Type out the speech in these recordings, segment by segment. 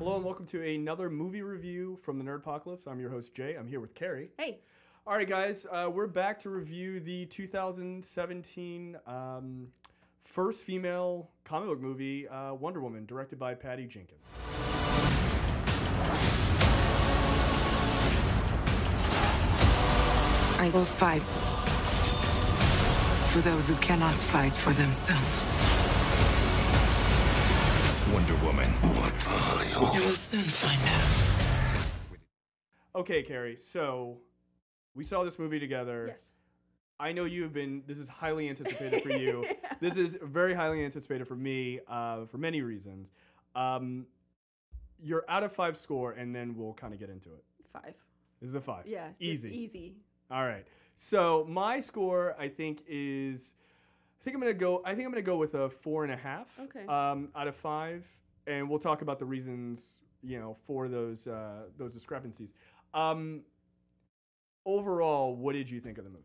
Hello and welcome to another movie review from the Nerdpocalypse. I'm your host Jay. I'm here with Carrie. Hey. All right, guys, we're back to review the 2017 first female comic book movie, Wonder Woman, directed by Patty Jenkins. I will fight for those who cannot fight for themselves. Wonder Woman. What are you? You will soon find out. Okay, Carrie, so we saw this movie together. Yes. I know you've been, this is highly anticipated for you. Yeah. This is very highly anticipated for me for many reasons. Your out of 5 score, and then we'll kind of get into it. 5. This is a 5. Yeah. Easy. Easy. All right. So my score, I think, is, I think I'm gonna go with a 4.5. Okay. Out of 5, and we'll talk about the reasons, for those discrepancies. Overall, what did you think of the movie?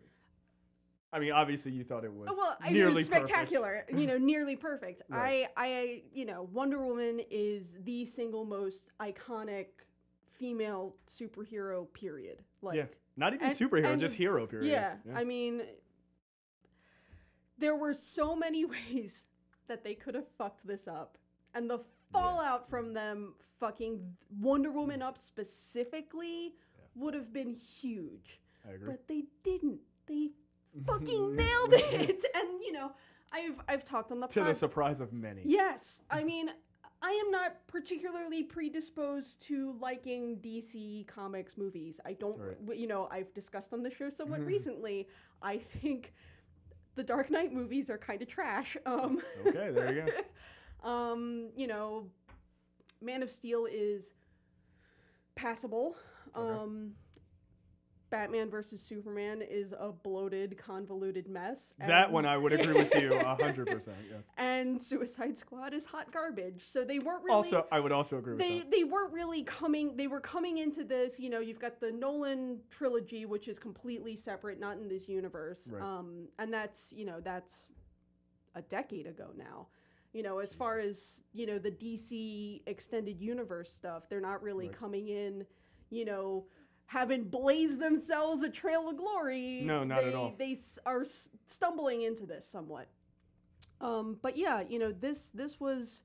I mean, obviously you thought it was nearly spectacular. Perfect. Nearly perfect. Right. Wonder Woman is the single most iconic female superhero. Period. Like, yeah, not even superhero, just hero. Period. Yeah, I mean, there were so many ways that they could have fucked this up, and the fallout from them fucking Wonder Woman up specifically would have been huge. I agree. But they didn't. They fucking nailed it. And I've talked on the to the surprise of many. Yes. I mean, I am not particularly predisposed to liking DC Comics movies. I don't, I've discussed on the show somewhat recently. I think the Dark Knight movies are kind of trash. Okay, there you go. Man of Steel is passable. Okay. Batman versus Superman is a bloated, convoluted mess. That one I would agree with you 100%. Yes. And Suicide Squad is hot garbage. So they weren't really. Also, I would also agree with that. They weren't really coming. They were coming into this. You've got the Nolan trilogy, which is completely separate, not in this universe. Right. And that's a decade ago now. As far as the DC extended universe stuff, they're not really coming in. Having blazed themselves a trail of glory. No, not at all. They are stumbling into this somewhat. But yeah, this was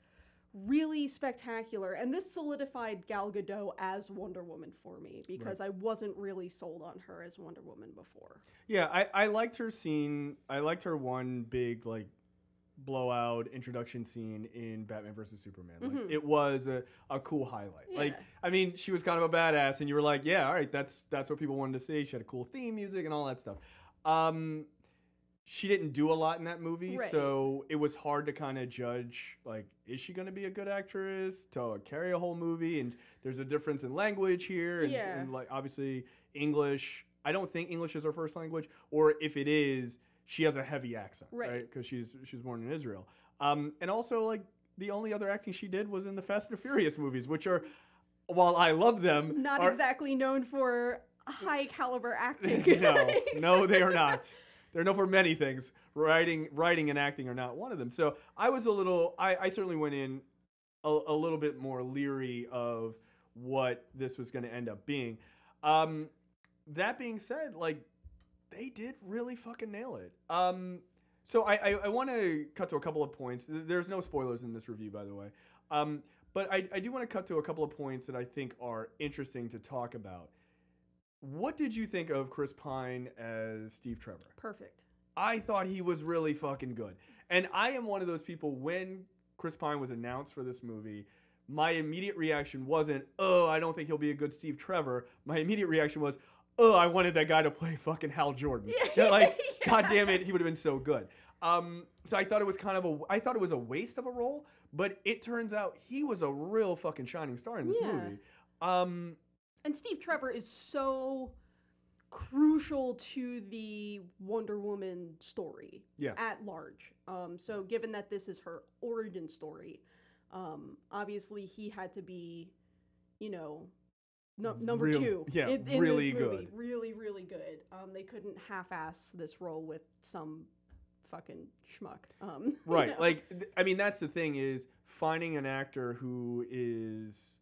really spectacular, and this solidified Gal Gadot as Wonder Woman for me because I wasn't really sold on her as Wonder Woman before. Yeah, I liked her scene. I liked her one big blowout introduction scene in Batman versus Superman. Like, it was a cool highlight. Yeah. Like, I mean, she was kind of a badass, and you were like, yeah, all right, that's what people wanted to see. She had a cool theme music and all that stuff. She didn't do a lot in that movie, so it was hard to kind of judge, like, is she going to be a good actress to carry a whole movie? And there's a difference in language here, and like, obviously, English. I don't think English is her first language, or if it is, she has a heavy accent, right? Because she's born in Israel. And also, like, the only other acting she did was in the Fast and Furious movies, which are, while I love them, not exactly known for high caliber acting. No, they are not. They're known for many things. Writing and acting are not one of them. So I was I certainly went in a little bit more leery of what this was going to end up being. That being said, like, they did really fucking nail it. So I want to cut to a couple of points. There's no spoilers in this review, by the way. But I do want to cut to a couple of points that I think are interesting to talk about. What did you think of Chris Pine as Steve Trevor? Perfect. I thought he was really fucking good. And I am one of those people, when Chris Pine was announced for this movie, my immediate reaction wasn't, oh, I don't think he'll be a good Steve Trevor. My immediate reaction was, oh, I wanted that guy to play fucking Hal Jordan. God damn it, he would have been so good. So I thought it was I thought it was a waste of a role, but it turns out he was a real fucking shining star in this movie. And Steve Trevor is so crucial to the Wonder Woman story at large. So given that this is her origin story, obviously he had to be, number two. Yeah, in really this movie. good. Really, really good. They couldn't half-ass this role with some fucking schmuck. Right. Like, I mean, that's the thing, is finding an actor who is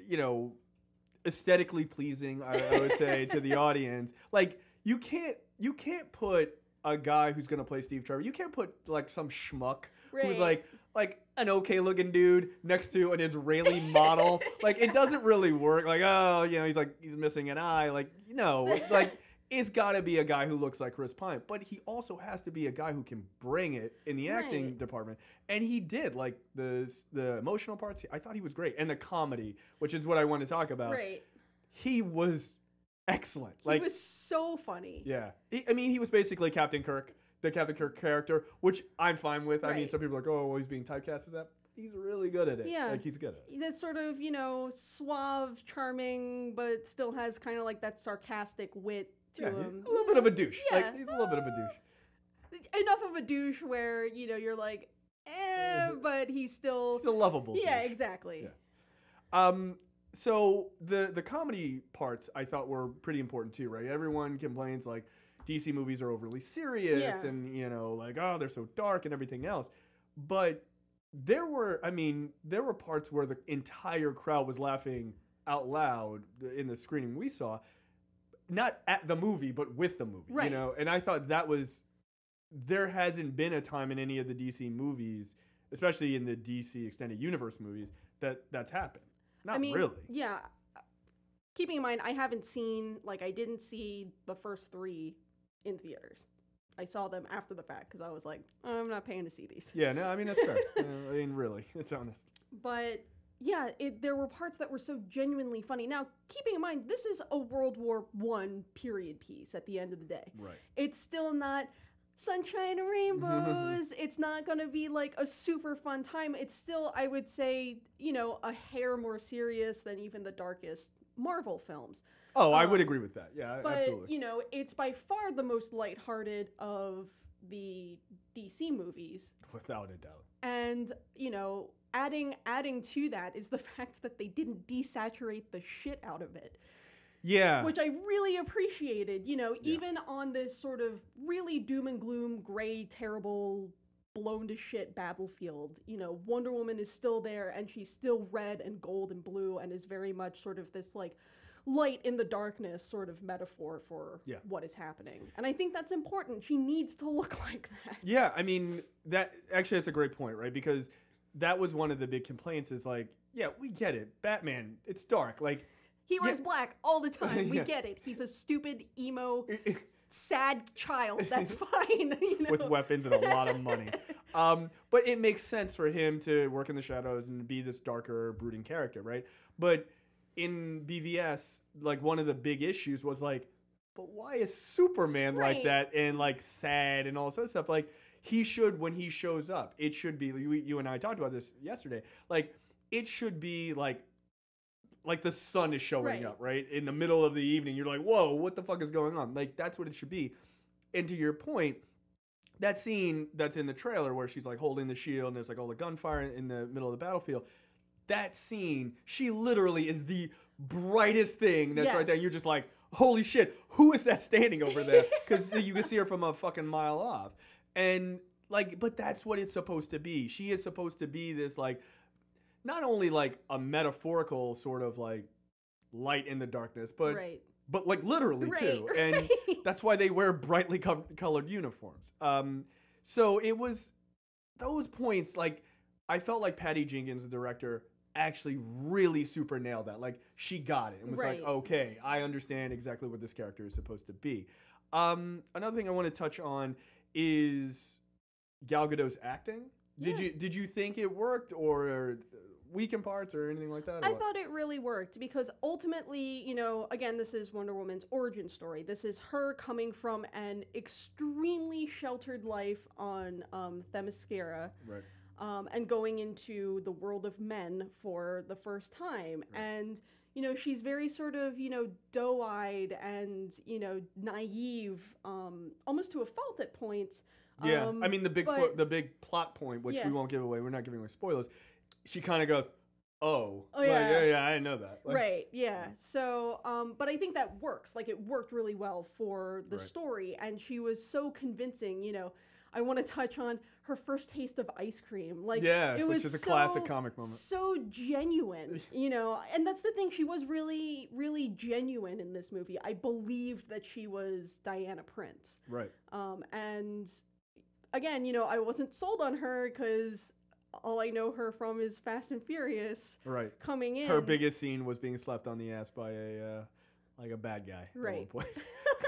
you know, aesthetically pleasing, I would say, to the audience. Like, you can't put a guy who's gonna play Steve Trevor. You can't put like some schmuck who's like an okay looking dude next to an Israeli model. Like, it doesn't really work. Like, oh, you know, he's missing an eye. Like, like it's got to be a guy who looks like Chris Pine, but he also has to be a guy who can bring it in the acting department, and he did. Like the emotional parts, I thought he was great, and the comedy, which is what I want to talk about. Right. He was excellent. He was so funny. Yeah. He was basically Captain Kirk, the Captain Kirk character, which I'm fine with. I mean, some people are like, oh, well, he's being typecast as that. He's really good at it. Yeah. Like, he's good at it. That sort of, suave, charming, but still has kind of like that sarcastic wit to him. A little bit of a douche. Yeah. Like, he's a little bit of a douche. Enough of a douche where, you're like, but he's still... He's a lovable douche. Yeah, exactly. Yeah. So the comedy parts I thought were pretty important too, right? Everyone complains like DC movies are overly serious and, like, oh, they're so dark and everything else. But there were parts where the entire crowd was laughing out loud in the screening we saw, not at the movie, but with the movie, and I thought there hasn't been a time in any of the DC movies, especially in the DC Extended Universe movies, that's happened. Not really. Yeah. Keeping in mind, I didn't see the first 3 in theaters. I saw them after the fact because I was like, I'm not paying to see these. Yeah, no, that's fair. Really, it's honest. But yeah, there were parts that were so genuinely funny. Now, keeping in mind, this is a World War I period piece at the end of the day. Right. It's still not sunshine and rainbows. It's not going to be like a super fun time. It's still, I would say, a hair more serious than even the darkest Marvel films. Oh, I would agree with that. Yeah, but, absolutely. It's by far the most lighthearted of the DC movies. Without a doubt. And, adding to that is the fact that they didn't desaturate the shit out of it. Yeah. Which I really appreciated, even on this sort of really doom and gloom, gray, terrible, blown to shit battlefield. Wonder Woman is still there, and she's still red and gold and blue, and is very much sort of this, like, light in the darkness sort of metaphor for what is happening. And I think that's important. She needs to look like that. Yeah, that's a great point, right? Because that was one of the big complaints is like, yeah, we get it. Batman, it's dark. Like, he wears black all the time. We get it. He's a stupid, emo, sad child. That's fine. With weapons and a lot of money. But it makes sense for him to work in the shadows and be this darker, brooding character, right? But in BVS, like, one of the big issues was like, but why is Superman like that and like sad and all this other stuff? Like, he should, when he shows up, it should be, you and I talked about this yesterday, like, it should be like the sun is showing up, right? In the middle of the evening, you're like, whoa, what the fuck is going on? Like, that's what it should be. And to your point, that scene that's in the trailer where she's like holding the shield and there's like all the gunfire in the middle of the battlefield, that scene, she literally is the brightest thing that's right there. You're just like, holy shit, who is that standing over there? Because you can see her from a fucking mile off. And like, but that's what it's supposed to be. She is supposed to be this, like, not only like a metaphorical sort of like light in the darkness, but like literally too. And that's why they wear brightly colored uniforms. So it was those points, like, I felt like Patty Jenkins, the director, actually really super nailed that. Like, she got it and was like, okay, I understand exactly what this character is supposed to be. Another thing I want to touch on is Gal Gadot's acting. Did you think it worked, or weak in parts, or anything like that? I thought it really worked because ultimately, again, this is Wonder Woman's origin story. This is her coming from an extremely sheltered life on Themyscira, and going into the world of men for the first time. And she's very sort of, doe-eyed and, naive, almost to a fault at points. Yeah, the big plot point, which we won't give away. We're not giving away spoilers. She kind of goes, "Oh, yeah, I didn't know that." Like, right, yeah. So, but I think that works. Like, it worked really well for the story, and she was so convincing. I want to touch on her first taste of ice cream. Like, yeah, it was which is a so, classic comic moment. So genuine, you know, and that's the thing. She was really, really genuine in this movie. I believed that she was Diana Prince. Right. And again, you know, I wasn't sold on her because all I know her from is Fast and Furious. Right. Coming in. Her biggest scene was being slapped on the ass by a bad guy. Right. At one point.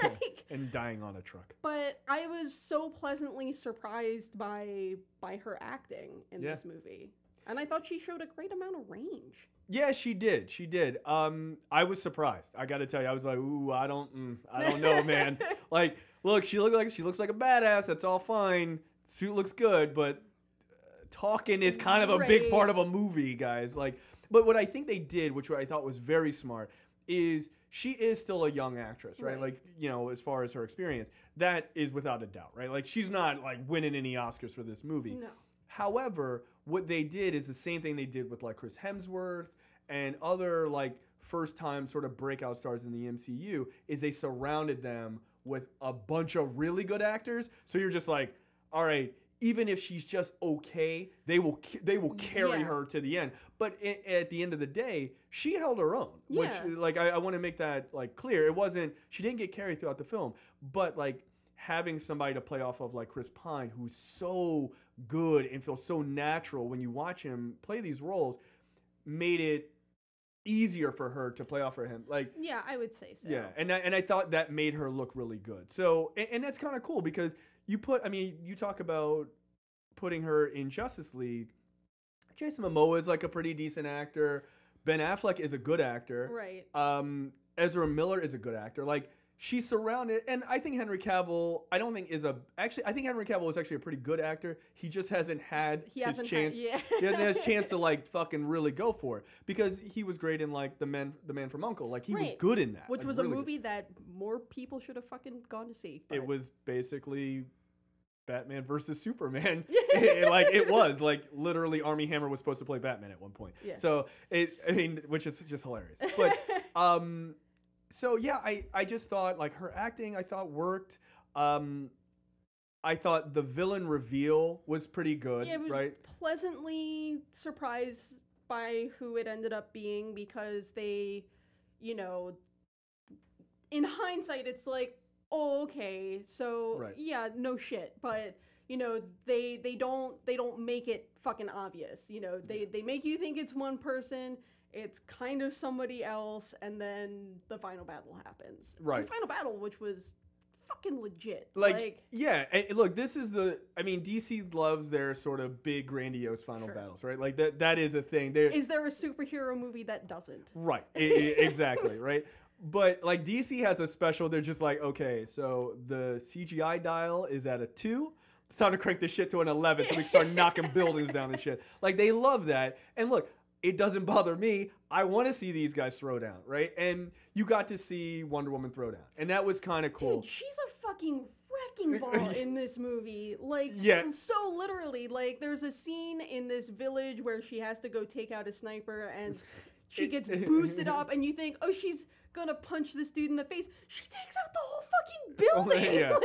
Like, and dying on a truck. But I was so pleasantly surprised by her acting in this movie. And I thought she showed a great amount of range. Yeah, she did. She did. I was surprised. I got to tell you, I was like, ooh, I don't know, man. Like, look, she looks like a badass. That's all fine. Suit looks good, but talking is kind of a big part of a movie, guys. Like, but what I think they did, which I thought was very smart, is she is still a young actress, right? Like, you know, as far as her experience, that is without a doubt, right? Like, she's not like winning any Oscars for this movie. No. However, what they did is the same thing they did with like Chris Hemsworth and other like first time sort of breakout stars in the MCU, is they surrounded them with a bunch of really good actors. So you're just like, all right, even if she's just okay, they will carry her to the end. But at the end of the day, she held her own. Which, like, I want to make that like clear. It wasn't, she didn't get carried throughout the film, but like having somebody to play off of like Chris Pine, who's so good and feels so natural when you watch him play these roles, made it easier for her to play off for him. Like, yeah, I would say so. Yeah, and I thought that made her look really good. So, and that's kind of cool because you talk about putting her in Justice League. Jason Momoa is like a pretty decent actor. Ben Affleck is a good actor. Right. Ezra Miller is a good actor. Like, she's surrounded, and I think Henry Cavill, I think Henry Cavill is actually a pretty good actor. He just hasn't had his chance. He hasn't had his chance to like fucking really go for it, because he was great in like The Man from U.N.C.L.E. Like, he was good in that. Which like, was really a movie good. that more people should have fucking gone to see. It was basically Batman versus Superman. It was like literally Armie Hammer was supposed to play Batman at one point. Yeah. So which is just hilarious. But so yeah, I just thought like her acting I thought worked. I thought the villain reveal was pretty good. Yeah, it was right? Pleasantly surprised by who it ended up being, because they, you know, in hindsight it's like, oh, okay, so yeah, no shit, but you know, they don't make it fucking obvious. You know, they make you think it's one person, it's kind of somebody else, and then the final battle happens. Right. The final battle, which was fucking legit. Yeah, and look, this is DC loves their sort of big, grandiose final battles, right? Like that is a thing. Is there a superhero movie that doesn't? Right, exactly, right? But like DC has a special, they're just like, okay, so the CGI dial is at a 2. It's time to crank this shit to an 11 so we can start knocking buildings down and shit. Like, they love that. And look, it doesn't bother me. I want to see these guys throw down, right? And you got to see Wonder Woman throw down. And that was kind of cool. Dude, she's a fucking wrecking ball in this movie. Like, so literally. Like, there's a scene in this village where she has to go take out a sniper and she gets boosted up and you think, oh, she's gonna punch this dude in the face. She takes out the whole fucking building. Yeah.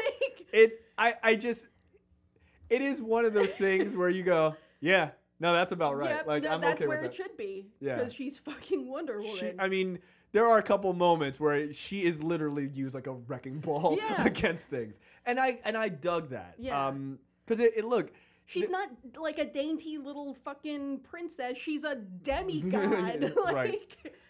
It is one of those things where you go, yeah, no, that's about right. Yep, like, I'm that's okay where with it should be. Yeah, because she's fucking Wonder Woman. There are a couple moments where she is literally used like a wrecking ball against things, and I dug that. Yeah. Because look. She's not like a dainty little fucking princess. She's a demigod. Right.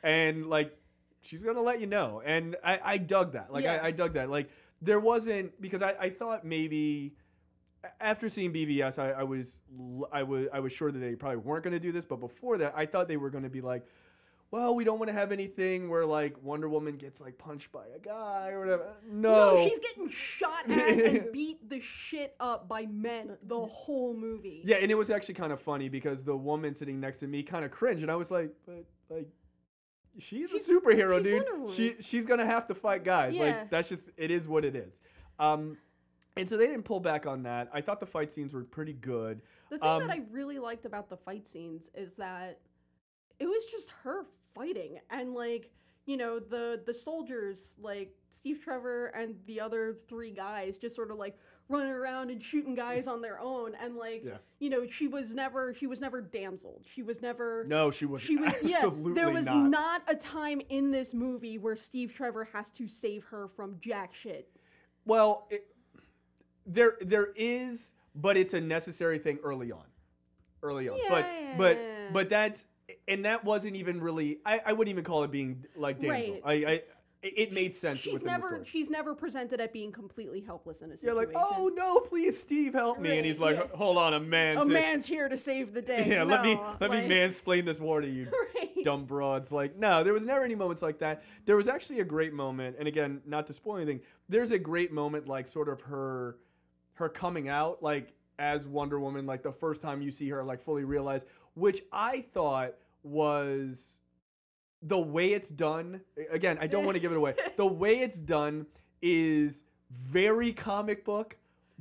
And like, she's gonna let you know, and I dug that. Like, I dug that. Like, there wasn't, because I thought maybe after seeing BVS, I was sure that they probably weren't gonna do this, but before that, I thought they were gonna be like, well, we don't want to have anything where like Wonder Woman gets like punched by a guy or whatever. No, she's getting shot at and beat the shit up by men the whole movie. Yeah, and it was actually kind of funny because the woman sitting next to me kind of cringed, and I was like, but like, she's a superhero, dude. She's gonna have to fight guys. Yeah. Like, that's just, it is what it is. And so they didn't pull back on that. I thought the fight scenes were pretty good. The thing that I really liked about the fight scenes is that it was just her fighting, and like, you know, the soldiers, like Steve Trevor and the other 3 guys, just sort of like running around and shooting guys on their own, and like you know, she was never damseled. She was never. No, she was absolutely there was not a time in this movie where Steve Trevor has to save her from jack shit. Well, there is, but it's a necessary thing early on. But that wasn't even really. I wouldn't even call it being like damsel. Right. It made sense. She's never presented at being completely helpless in a situation. You're like, oh no, please, Steve, help me, and he's like, hold on, a man's here to save the day. Yeah, let me mansplain this war to you, dumb broads. Like, no, there was never any moments like that. There was actually a great moment, and again, not to spoil anything, there's a great moment, like sort of her coming out, like as Wonder Woman, like the first time you see her, like fully realize, which I thought was. The way it's done, again, I don't want to give it away. The way it's done is very comic book,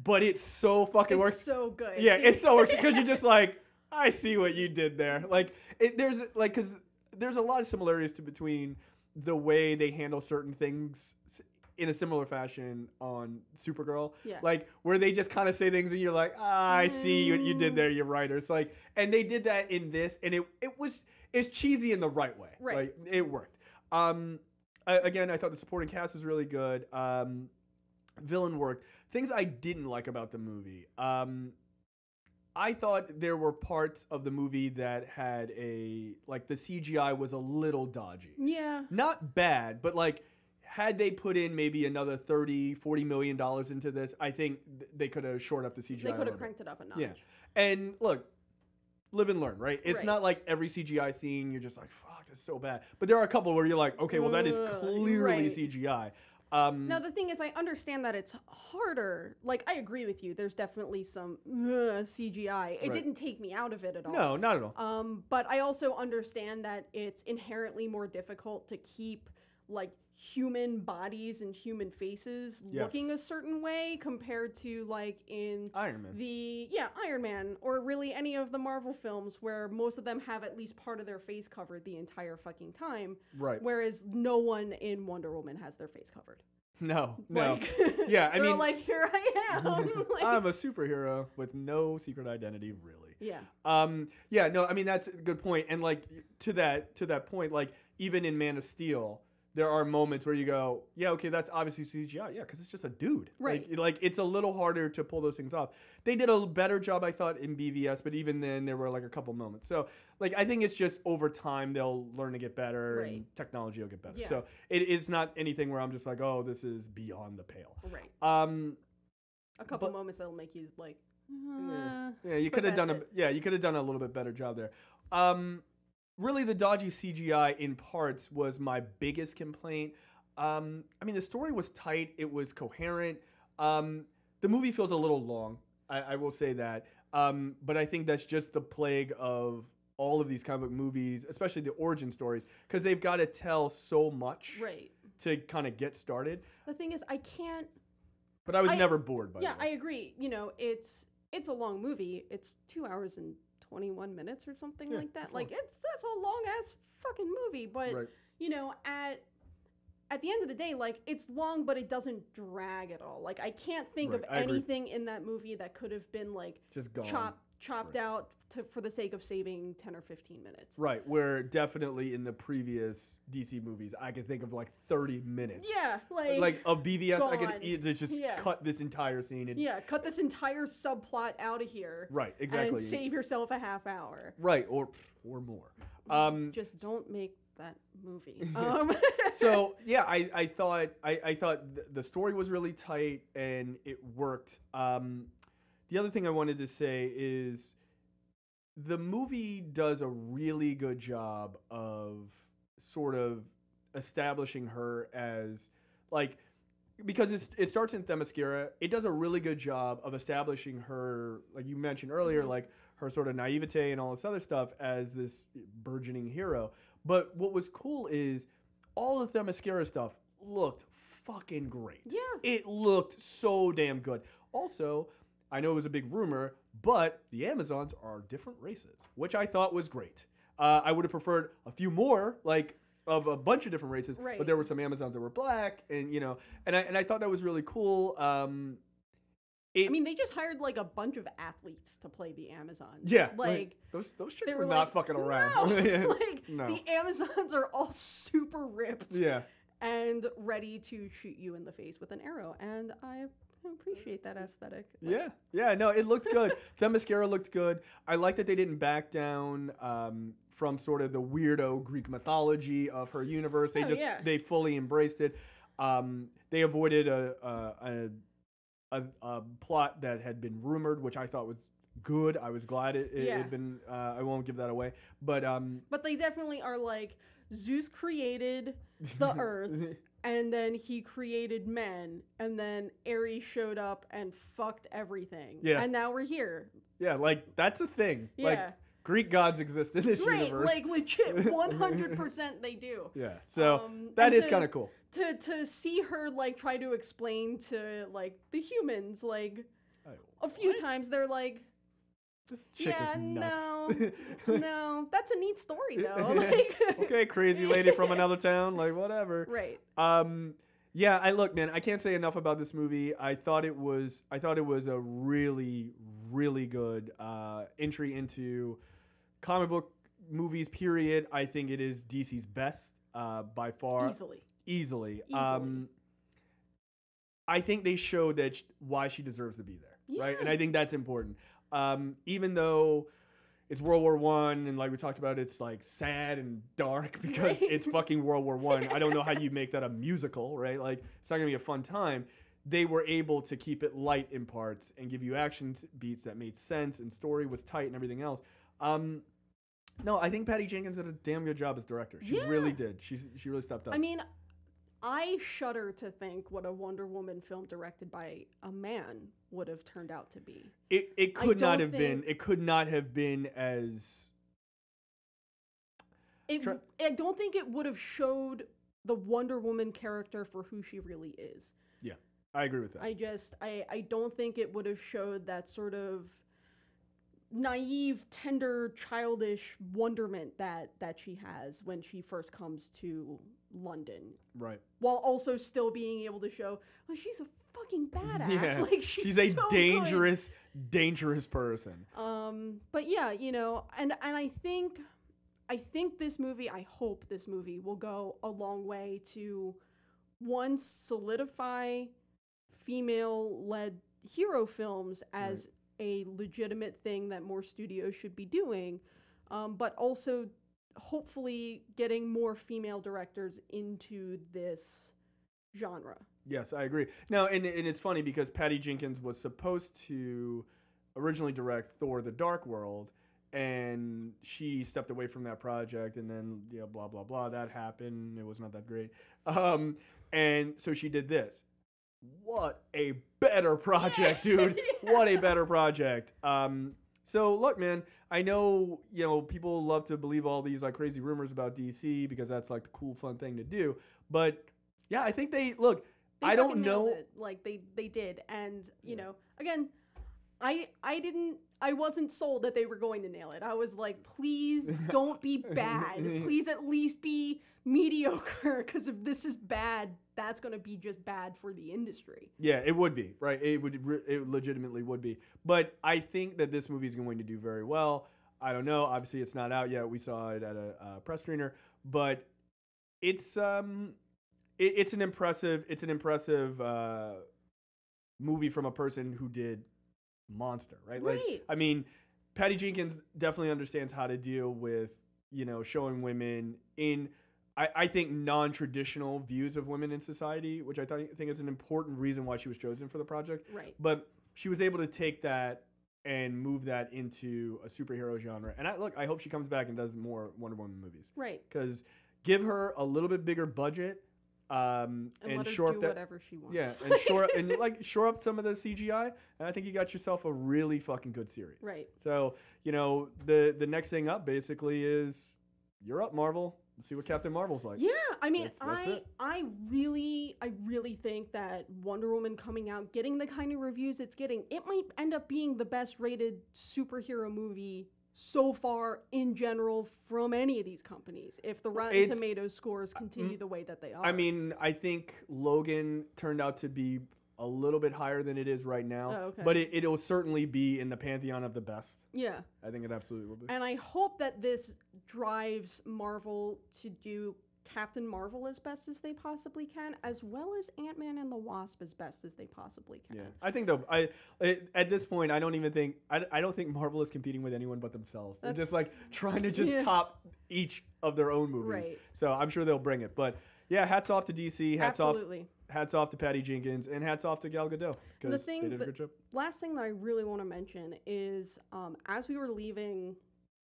but it's so fucking works. It's so good. Yeah, it's so works because you're just like, I see what you did there. Like, because there's a lot of similarities between the way they handle certain things in a similar fashion on Supergirl. Yeah. Like, where they just kind of say things and you're like, I see what you did there, you writers. Like, and they did that in this, and it's cheesy in the right way. Right. Like, it worked. Again, I thought the supporting cast was really good. Villain worked. Things I didn't like about the movie. I thought there were parts of the movie that had the CGI was a little dodgy. Yeah. Not bad, but like, had they put in maybe another $30-40 million into this, I think they could have shored up the CGI. They could have cranked it up a notch. Yeah. And look, live and learn, right? It's not like every CGI scene you're just like, fuck, that's so bad. But there are a couple where you're like, okay, well, that is clearly CGI. Now, the thing is, I understand that it's harder. Like, I agree with you. There's definitely some CGI. It didn't take me out of it at all. No, not at all. But I also understand that it's inherently more difficult to keep, like, human bodies and human faces looking a certain way compared to like in Iron Man. Iron Man, or really any of the Marvel films where most of them have at least part of their face covered the entire fucking time. Right. Whereas no one in Wonder Woman has their face covered. No. Like, yeah, I mean, like, here I am. Like, I'm a superhero with no secret identity, really. Yeah. Yeah, no, I mean, that's a good point. And like to that point, like even in Man of Steel, there are moments where you go, yeah, okay, that's obviously CGI. Yeah, because it's just a dude. Right. Like, it's a little harder to pull those things off. They did a better job, I thought, in BVS, but even then, there were like a couple moments. So, like, I think it's just over time, they'll learn to get better, and technology will get better. Yeah. So, it's not anything where I'm just like, oh, this is beyond the pale. Right. A couple moments that'll make you like, yeah, you could have done a little bit better job there. Really, the dodgy CGI in parts was my biggest complaint. I mean, the story was tight. It was coherent. The movie feels a little long. I will say that. But I think that's just the plague of all of these comic movies, especially the origin stories, because they've got to tell so much to kind of get started. The thing is, I can't... But I was never bored by it. Yeah, I agree. You know, it's a long movie. It's 2 hours and 21 minutes or something like that. Like, that's a long ass fucking movie, but you know, at the end of the day, like, it's long, but it doesn't drag at all. Like, I can't think of anything in that movie that could have been like just gone. chopped out for the sake of saving 10 or 15 minutes. Right, where definitely in the previous DC movies, I could think of like 30 minutes. Yeah, like of BVS, gone. I could just cut this entire scene. And, cut this entire subplot out of here. Right, exactly. And save yourself a half hour. Right, or more. Just don't make that movie. So yeah, I thought the story was really tight and it worked. The other thing I wanted to say is the movie does a really good job of sort of establishing her as, like, because it starts in Themyscira, it does a really good job of establishing her, like you mentioned earlier, like her sort of naivete and all this other stuff as this burgeoning hero. But what was cool is all the Themyscira stuff looked fucking great. Yeah. It looked so damn good. Also, I know it was a big rumor, but the Amazons are different races, which I thought was great. I would have preferred a few more, like, of a bunch of different races, but there were some Amazons that were black, and you know, and I thought that was really cool. I mean, they just hired like a bunch of athletes to play the Amazons. Yeah, like those chicks were not fucking around. No, the Amazons are all super ripped. Yeah, and ready to shoot you in the face with an arrow, and I appreciate that aesthetic. Yeah, no, it looked good. The mascara looked good. I like that they didn't back down from sort of the weirdo Greek mythology of her universe. They fully embraced it. They avoided a plot that had been rumored, which I thought was good. I was glad it had been. I won't give that away, but they definitely are like Zeus created the earth. And then he created men, and then Ares showed up and fucked everything. Yeah. And now we're here. Yeah, like, that's a thing. Yeah. Like, Greek gods exist in this universe. Like, legit, 100% they do. Yeah, so that is kind of cool. To see her, like, try to explain to, like, the humans, like, a few times, they're like... This chick is nuts. No, that's a neat story though. Like, okay, crazy lady from another town, like whatever. Right. Yeah, look, man, I can't say enough about this movie. I thought it was a really, really good entry into comic book movies. Period. I think it is DC's best by far. Easily. I think they showed that why she deserves to be there, right? And I think that's important. Even though it's World War I, and like we talked about, it's like sad and dark because it's fucking World War I. I don't know how you make that a musical, right? Like, it's not gonna be a fun time. They were able to keep it light in parts and give you action beats that made sense, and story was tight and everything else. No, I think Patty Jenkins did a damn good job as director. She really did. She really stepped up. I mean, I shudder to think what a Wonder Woman film directed by a man would have turned out to be. It could not have been. It could not have been as. I don't think it would have showed the Wonder Woman character for who she really is. Yeah, I agree with that. I don't think it would have showed that sort of naive, tender, childish wonderment that she has when she first comes to London. Right. While also still being able to show, well, she's a fucking badass. Yeah. Like she's a so dangerous person. But yeah, you know, and I think this movie, I hope this movie will go a long way to, one, solidify female-led hero films as a legitimate thing that more studios should be doing, but also hopefully getting more female directors into this genre. Yes, I agree. Now, and it's funny because Patty Jenkins was supposed to originally direct Thor: The Dark World, and she stepped away from that project, and then, you know, blah, blah, blah, that happened. It was not that great. And so she did this. What a better project, dude. What a better project. So look, man, I know, you know, people love to believe all these like crazy rumors about DC because that's like the cool, fun thing to do. But yeah, I think they I don't know. Like they did. And, you know, again, I wasn't sold that they were going to nail it. I was like, please don't be bad. Please at least be mediocre, because if this is bad, that's going to be just bad for the industry. Yeah, it would be, right? It legitimately would be. But I think that this movie is going to do very well. I don't know. Obviously, it's not out yet. We saw it at a press screener, but it's an impressive movie from a person who did Monster, right? Like, I mean, Patty Jenkins definitely understands how to deal with, you know, showing women in, I think, non-traditional views of women in society, which I think is an important reason why she was chosen for the project. Right. But she was able to take that and move that into a superhero genre. And I hope she comes back and does more Wonder Woman movies. Right. Because give her a little bit bigger budget. And let her shore do whatever she wants. Yeah, and shore up some of the CGI, and I think you got yourself a really fucking good series. Right. So, you know, the next thing up basically is you're up, Marvel. Let's see what Captain Marvel's like. Yeah, I mean, I really think that Wonder Woman coming out, getting the kind of reviews it's getting, it might end up being the best rated superhero movie so far in general from any of these companies, if the Rotten Tomatoes scores continue the way that they are. I mean, I think Logan turned out to be a little bit higher than it is right now. Oh, okay. But it'll certainly be in the pantheon of the best. Yeah. I think it absolutely will be. And I hope that this drives Marvel to do Captain Marvel as best as they possibly can, as well as Ant-Man and the Wasp as best as they possibly can. Yeah, I think though, at this point, I don't even think I don't think Marvel is competing with anyone but themselves. They're just like trying to just top each of their own movies. Right. So I'm sure they'll bring it. But yeah, hats off to DC. Hats off to Patty Jenkins, and hats off to Gal Gadot because they did a good job. Last thing that I really want to mention is, as we were leaving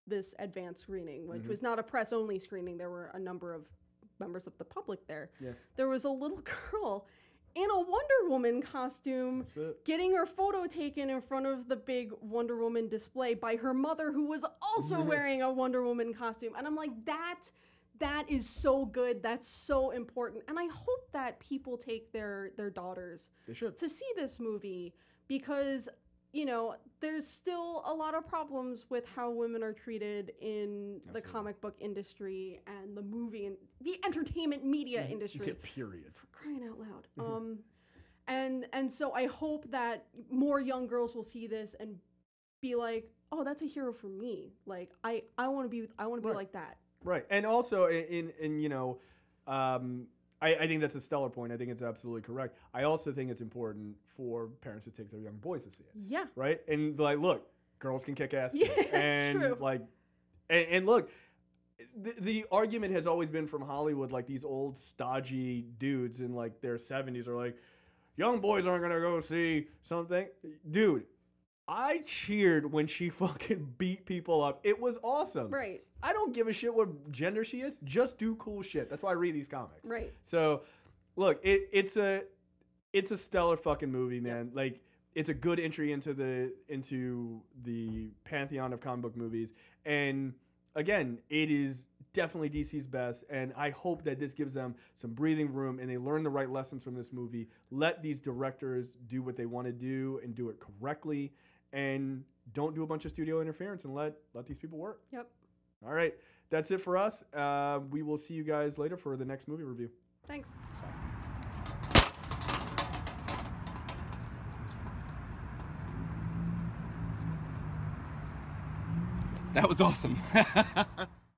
this advanced screening, which was not a press-only screening, there were a number of members of the public there. Yeah. There was a little girl in a Wonder Woman costume getting her photo taken in front of the big Wonder Woman display by her mother, who was also wearing a Wonder Woman costume. And I'm like, that is so good. That's so important. And I hope that people take their daughters to see this movie, because you know, there's still a lot of problems with how women are treated in the comic book industry and the movie and the entertainment media industry. Yeah, period. For crying out loud. And so I hope that more young girls will see this and be like, oh, that's a hero for me. Like, I want to be like that. Right. And also in you know, I think that's a stellar point. I think it's absolutely correct. I also think it's important for parents to take their young boys to see it. Yeah. Right? And like, look, girls can kick ass. Yeah, and that's true. Like, and look, the argument has always been from Hollywood, like these old stodgy dudes in like their 70s are like, young boys aren't going to go see something. Dude, I cheered when she fucking beat people up. It was awesome. Right. I don't give a shit what gender she is. Just do cool shit. That's why I read these comics. Right. So, look, it's a stellar fucking movie, man. Yep. Like, it's a good entry into the pantheon of comic book movies. And again, it is definitely DC's best. And I hope that this gives them some breathing room and they learn the right lessons from this movie. Let these directors do what they want to do and do it correctly. And don't do a bunch of studio interference and let these people work. Yep. All right. That's it for us. We will see you guys later for the next movie review. Thanks. That was awesome.